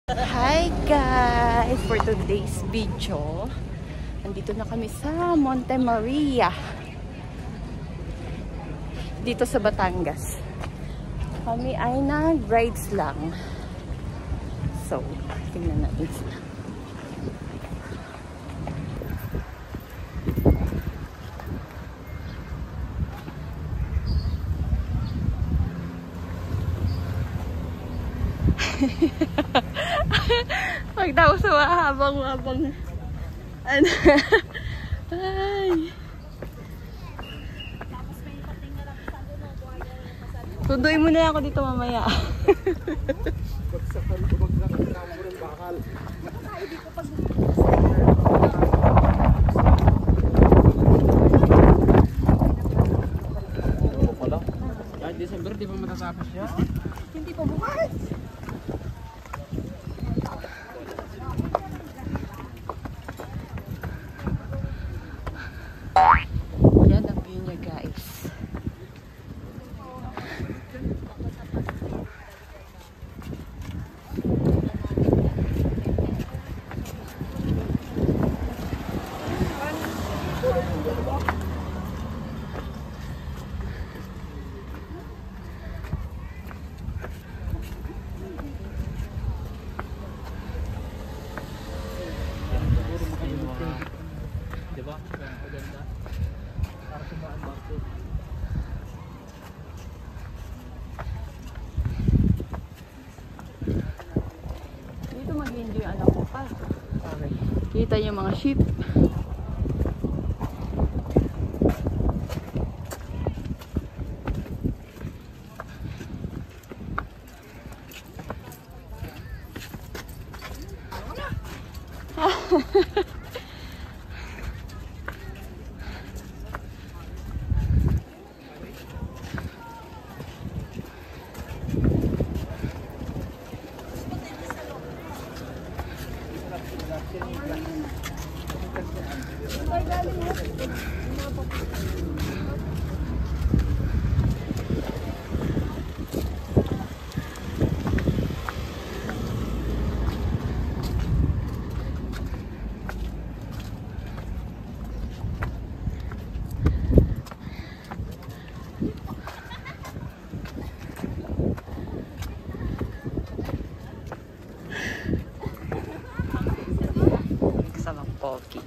Hi guys! For today's video, andito na kami sa Monte Maria dito sa Batangas. Kami ay nag-rides lang. So, tingnan natin sila. Pagtapos sa habang ano. Ay. Tunduin mo na ako dito mamaya. December, di ba matatapos siya? Hindi pa bukas. Yan ang view niya guys. Diba? Maganda. Para sumaan bangko. Dito mag-enjoy ang anak ko pa. Okay. Kita niyo mga sheep. Kasamang pogi.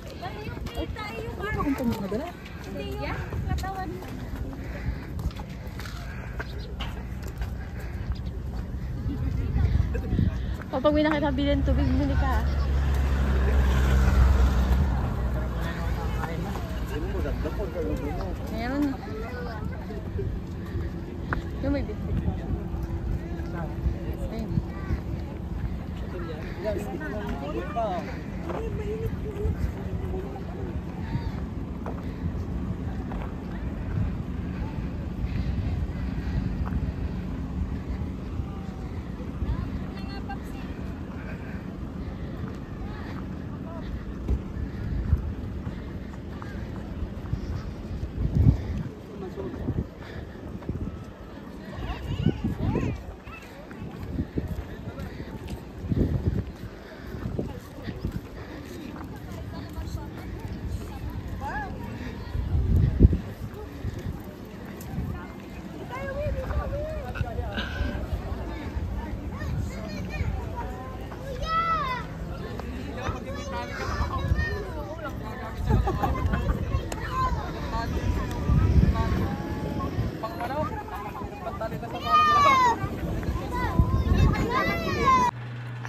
Pag may nakita bilhin tubig, bili ka. Meron. Yung may biscuit pa. Ayun.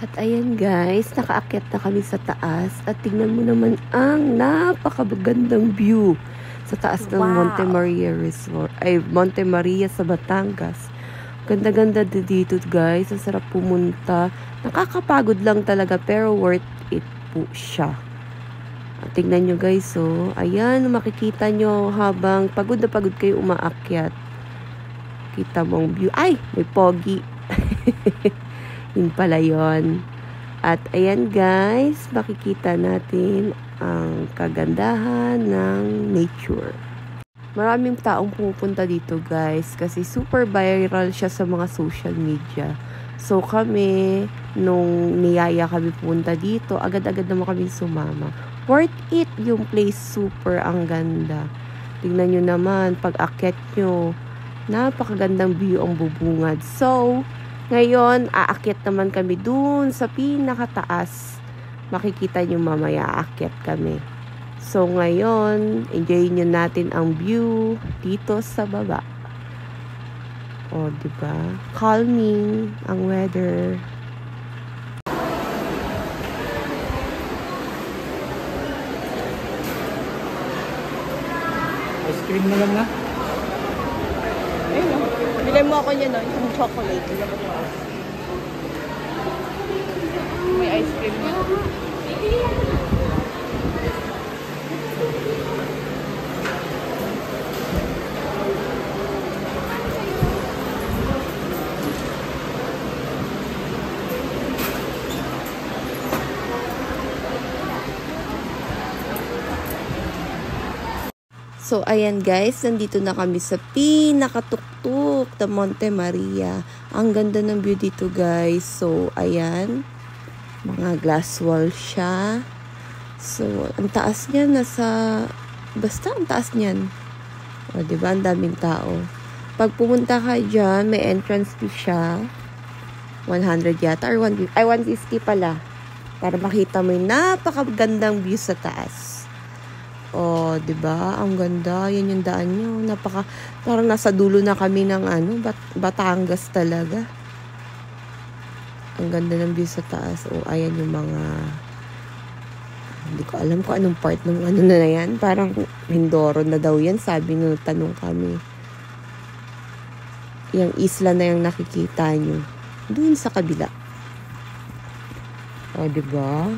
At ayan guys, nakaakyat na kami sa taas at tingnan mo naman ang napakagandang view sa taas ng Monte Maria Resort, ay Monte Maria sa Batangas. Ganda-ganda dito guys, ang sarap pumunta. Nakakapagod lang talaga pero worth it po siya. At tingnan nyo guys, so ayan, makikita nyo habang pagod na pagod kayo umaakyat. Kita mo ang view. Ay, may pogi. Yun pala yun. At ayan guys, makikita natin ang kagandahan ng nature. Maraming taong pumupunta dito guys kasi super viral siya sa mga social media. So kami, nung niyaya kami punta dito, agad-agad naman kami sumama. Worth it yung place, super ang ganda. Tingnan nyo naman, pag akyat nyo, napakagandang view ang bubungad. So, ngayon, aakyat naman kami dun sa pinakataas. Makikita nyo mamaya, aakyat kami. So, ngayon, enjoy nyo natin ang view dito sa baba. O, diba? Calming ang weather. Ice cream na lang na. Ayun, bilhin mo ako niya, no? Yung chocolate. May ice cream na. So, ayan guys, nandito na kami sa pinakatuktok na Monte Maria. Ang ganda ng view dito guys. So, ayan. Mga glass wall siya. So, ang taas niya basta ang taas niyan. O, diba? Ang daming tao. Pag pumunta ka dyan, may entrance fee siya. 100 yata. Or 150 pala. Para makita mo yung napakagandang view sa taas. Oh, 'di ba? Ang ganda. Yan yung daan niyo. Parang nasa dulo na kami ng Batangas talaga. Ang ganda ng view sa taas. Oh, ayan yung mga hindi ko alam kung anong part ng na yan. Parang Mindoro na daw yan. Sabi nung tanong kami. Yung isla na yung nakikita nyo. Doon sa kabila. Oh, 'di ba?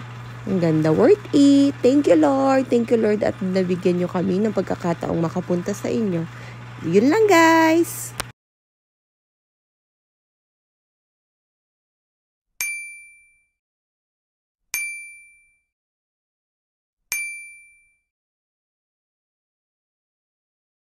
Ang ganda. Worth it. Thank you, Lord. Thank you, Lord. At nabigyan nyo kami ng pagkakataong makapunta sa inyo. Yun lang, guys.